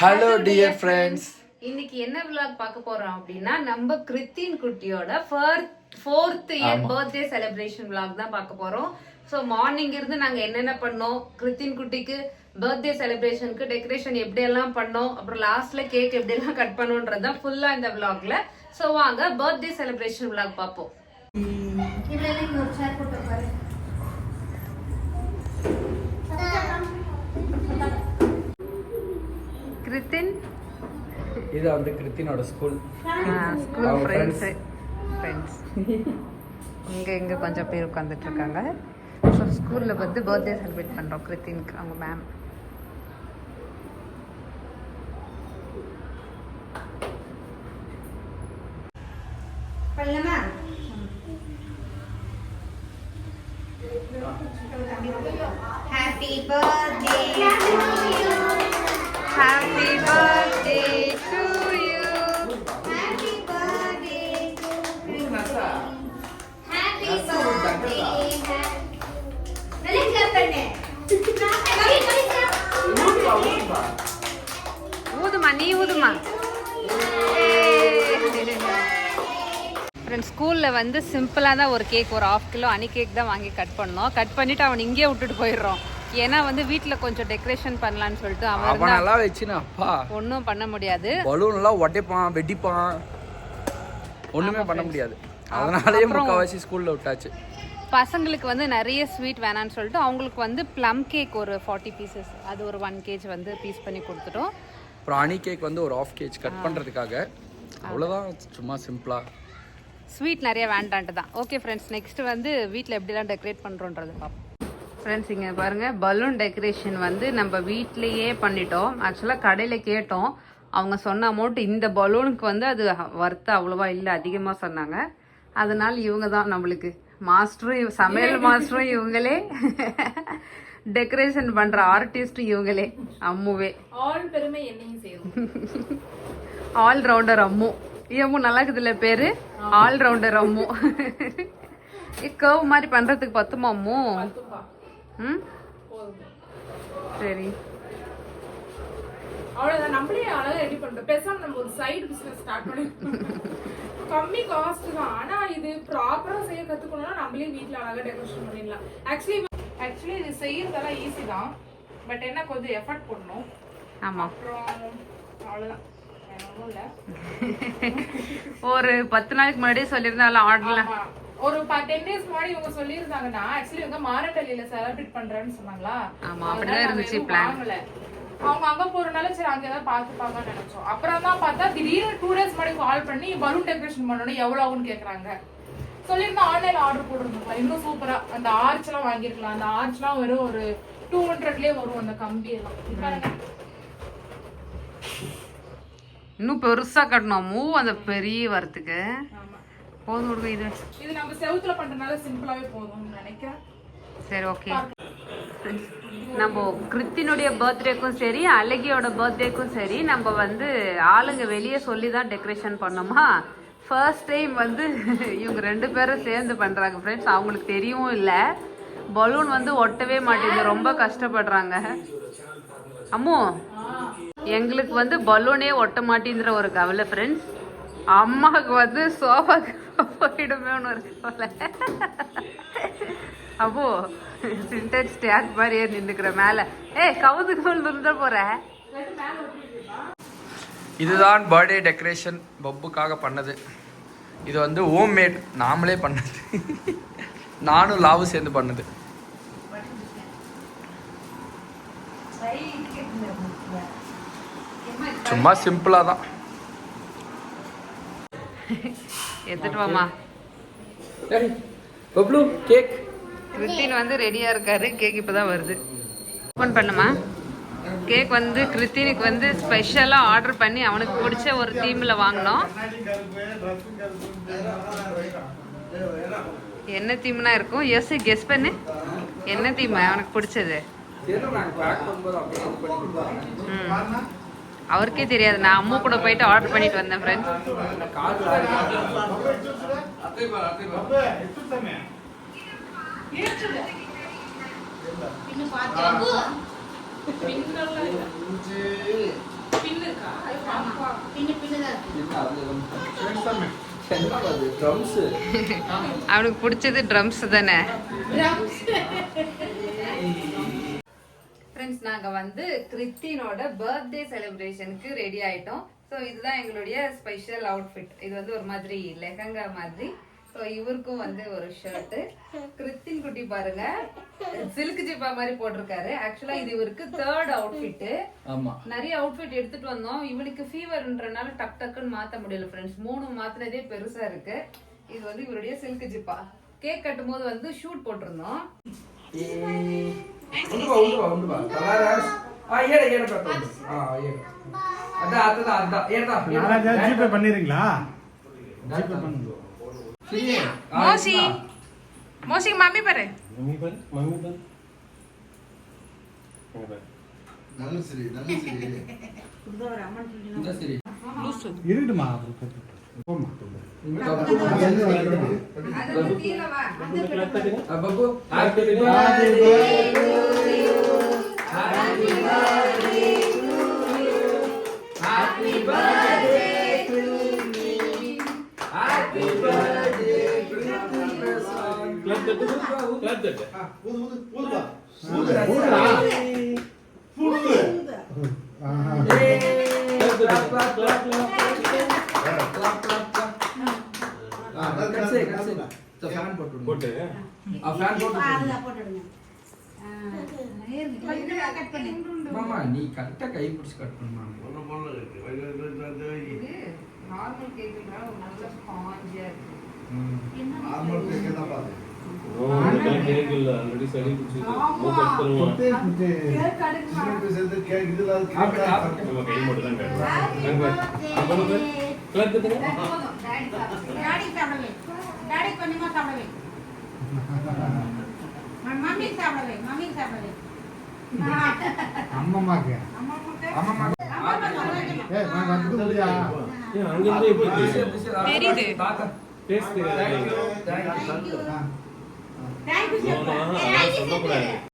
Hello dear friends, இன்னைக்கு என்ன vlog பார்க்க போறோம் அப்படின்னா நம்ம கிருத்தின் குட்டியோட 4th year birthday celebration vlog தான் பார்க்க போறோம். ஸோ மார்னிங் இருந்து நாங்க என்னென்ன பண்ணோம், கிருத்தின் குட்டிக்கு பர்த்டே செலிப்ரேஷனுக்கு டெக்கரேஷன் எப்படி எல்லாம் பண்ணோம், அப்புறம் லாஸ்ட்ல கேக் எப்படி எல்லாம் கட் பண்ணோன்றது தான் ஃபுல்லா இந்த vlogல. ஸோ வாங்க பர்த்டே செலிப்ரேஷன் vlog பார்ப்போம். கிருத்தின் இது வந்து கிருத்தினோட ஸ்கூல் ஃப்ரெண்ட்ஸ் இங்கே கொஞ்சம் பேர் உட்காந்துட்டு இருக்காங்க. ஸோ ஸ்கூலில் வந்து பர்த்டே செலிப்ரேட் பண்ணுறோம் கிருத்தினுக்கு. அவங்க ma'am Happy birthday to you. Happy birthday to you. Happy birthday to you. Happy birthday. Nalin clap करने. ஊதுமா, நீ ஊதுமா. ஃப்ரெண்ட்ஸ் ஸ்கூலில் வந்து சிம்பிளாக தான் ஒரு கேக், ஒரு 1/2 கிலோ அணி கேக் தான் வாங்கி கட் பண்ணோம். கட் பண்ணிவிட்டு அவன் இங்கேயே விட்டுட்டு போயிடுறோம். ஏன்னா வந்து வீட்டில் கொஞ்சம் டெக்கரேஷன் பண்ணலான்னு சொல்லிட்டு அவனெல்லாம் வச்சுனா அப்பா ஒன்றும் பண்ண முடியாது. பலூன்லாம் உடைப்பான், வெடிப்பான், ஒன்றுமே பண்ண முடியாது. அதனாலேயே முக்கால்வாசி ஸ்கூலில் விட்டாச்சு. பசங்களுக்கு வந்து நிறைய ஸ்வீட் வேணான்னு சொல்லிட்டு அவங்களுக்கு வந்து ப்ளம் கேக் ஒரு 40 பீசஸ், அது ஒரு 1 kg வந்து பீஸ் பண்ணி கொடுத்துட்டோம். அப்புறம் அணி கேக் வந்து ஒரு 1/2 kg கட் பண்ணுறதுக்காக, அவ்வளோதான். சும்மா சிம்பிளாக ஸ்வீட் நிறைய வேண்டான்ட்டு தான். ஓகே ஃப்ரெண்ட்ஸ், நெக்ஸ்ட் வந்து வீட்டில் எப்படிலாம் டெக்கரேட் பண்ணுறோன்றது பார்ப்போம். ஃப்ரெண்ட்ஸ் இங்கே பாருங்கள், பலூன் டெக்கரேஷன் வந்து நம்ம வீட்லேயே பண்ணிட்டோம். ஆக்சுவலாக கடையில் கேட்டோம், அவங்க சொன்ன அமௌண்ட் இந்த பலூனுக்கு வந்து அது வர்த்து அவ்வளோவா இல்லை, அதிகமாக சொன்னாங்க. அதனால் இவங்க தான் நம்மளுக்கு மாஸ்டரும், சமையல் மாஸ்டரும் இவங்களே, டெக்கரேஷன் பண்ணுற ஆர்டிஸ்டும் இவங்களே, அம்முவே. ஆல் பெருமை என்னையும் சேரும். All rounder Ammu. அம்மு நல்லா இருக்குதுல்ல பேரு, ஆல் ரவுண்டர் அம்மு. கர்வ் மாதிரி பண்றதுக்கு பத்துமா அம்மு? ம் சரி, அவ்வளவுதான். நம்மளே அழகா ரெடி பண்றோம். பேசாம நம்ம ஒரு சைடு பிசினஸ் ஸ்டார்ட் பண்ணி, கம்மி காஸ்ட் தான், ஆனா இது ப்ராப்பரா செய்ய கத்துக்கணும்னா நம்மளே வீட்ல அழகா டெக்கரேஷன் பண்ணிடலாம். ஆக்சுவலி இது செய்யறதெல்லாம் ஈஸி தான், பட் என்ன கொஞ்சம் எஃபர்ட் போடணும். ஆமா. அப்புறம் அவ்வளவுதான், வேற ஒண்ணும் இல்ல. ஒரு 10 நாளைக்கு முன்னாடியே சொல்லியிருந்தாலும் ஆர்டர்லாம் ஒரு 10 days முன்னாடி இவங்க சொல்லியிருந்தாங்கன்னா, ஆக்சுவலி இவங்க மாரட்டலியில செலிப்ரேட் பண்றேன்னு சொன்னாங்களா. ஆமா, அப்படிதான் இருந்துச்சு பிளான். அவங்க அங்க போறனால சரி அங்க ஏதாவது பாத்துப்பாங்கன்னு நினைச்சோம். அப்புறம் தான் பார்த்தா திடீர்னு 2 days முன்னாடி கால் பண்ணி பலூன் டெக்கரேஷன் பண்ணணும் எவ்வளவு ஆகும்னு கேக்குறாங்க. சொல்லியிருந்தா ஆன்லைன்ல ஆர்டர் போட்டுருந்தோம். இன்னும் சூப்பரா அந்த ஆர்ச் எல்லாம் வாங்கிருக்கலாம். அந்த ஆர்ச் எல்லாம் வெறும் ஒரு 200லயே வரும் அந்த கம்பி எல்லாம். இன்னும் பெருசா கட்டணும் மூவ், அந்த பெரிய வரத்துக்கு போதும் கொடுங்க. இது நம்ம செவுத்துல பண்றதுனால சிம்பிளாவே போதும்னு நினைக்கிறேன். சரி, ஓகே. நம்ம கிருத்தினுடைய பர்த்டேக்கும் சரி, அழகியோட பர்த்டேக்கும் சரி, நம்ம வந்து ஆளுங்க வெளியே சொல்லி தான் டெக்கரேஷன் பண்ணோமா. ஃபர்ஸ்ட் டைம் வந்து இவங்க 2 பேரும் சேர்ந்து பண்றாங்க ஃப்ரெண்ட்ஸ். அவங்களுக்கு தெரியவும் இல்லை, பலூன் வந்து ஒட்டவே மாட்டேங்குது, ரொம்ப கஷ்டப்படுறாங்க. அம்மு, எங்களுக்கு வந்து பலூனே ஒட்ட மாட்டேங்கிற ஒரு கவலை ஃப்ரெண்ட்ஸ். அம்மாவுக்கு வந்து சோஃபாக்கு போயிடுமேன்னு ஒரு கவலை. அப்போ சிண்டெக்ஸ் ஸ்டாக் மாதிரியே நின்றுக்கிற மேலே கவுதுக்கு மேலே நிறுத்த போற. இதுதான் பர்த்டே டெக்கரேஷன் பப்புக்காக பண்ணது. இது வந்து ஹோம் மேட், நாமளே பண்ணது. நானும் லாவும் சேர்ந்து பண்ணது. சும்மா சிம்பிளாக தான் எடுத்துட்டு வாமா. பப்ளு கேக். கிருத்தின் வந்து ரெடியா இருக்காரு, கேக் இப்பதான் வருது. ஓப்பன் பண்ணுமா. கேக் வந்து கிருத்தினுக்கு வந்து ஸ்பெஷலா ஆர்டர் பண்ணி அவனுக்கு பிடிச்ச ஒரு தீம்ல வாங்கினோம். என்ன தீம்னா இருக்கும்? எஸ், கெஸ் பண்ணு. என்ன தீம் அவனுக்கு பிடிச்சது? அவருக்கே தெரியாது. நான் அம்மா கூட போயிட்டு ஆர்டர் பண்ணிட்டு வந்தேன் ஃப்ரெண்ட்ஸ். பின் இருக்கா பின்னதான் அவனுக்கு பிடிச்சது ட்ரம்ஸ் தானே. ஃப்ரெண்ட்ஸ், நாங்கள் வந்து கிறிஸ்டினோட பர்த்டே செலிப்ரேஷனுக்கு ரெடி ஆயிட்டோம். ஸோ இதுதான் எங்களுடைய ஸ்பெஷல் அவுட்ஃபிட். இது வந்து ஒரு மாதிரி லெஹங்கா மாதிரி. ஸோ இவருக்கும் வந்து ஒரு ஷர்ட்டு. கிறிஸ்டின் குட்டி பாருங்க சில்க் ஜிப்பா மாதிரி போட்டிருக்காரு. ஆக்சுவலா இது இவருக்கு 3rd அவுட்ஃபிட். நிறைய அவுட்ஃபிட் எடுத்துட்டு வந்தோம். இவனுக்கு ஃபீவர்ன்றனால டக் டக்குன்னு மாத்த முடியல ஃப்ரெண்ட்ஸ். 3 மாத்தினதே பெருசா இருக்கு. இது வந்து இவருடைய சில்க் ஜிப்பா. கேக் கட்டும் போது வந்து ஷூட் போட்டிருந்தோம். மோசி மோசி மம்மி பாரு இருக்குமா நீ கரெக்டா கை பிடிச்சு கட் பண்ணுமா? நார்மல் கேக்குனா நல்ல ஸ்பாஞ்சியா இருக்கு. நார்மல் கேக் தான் பாரு. கேக் இல்ல ஆல்ரெடி சரி குடிச்சிட்டு கட் பண்ணுவோம். கேக் கடுக்கு சேர்த்து கேக் இதுல நம்ம கை மட்டும் தான் கட். அப்போ கிளப் தரங்க. டாடி சாப்பிடவே. டாடி கொஞ்சமா சாப்பிடவே. மம்மி சாப்பிடவே. மம்மி சாப்பிடவே. அம்மாக்கு அம்மா ஏய் நான் வந்து முடியா அங்க இருந்து எப்படி தெரியுது. Taste Thank you. சொல்லக்கூடாது.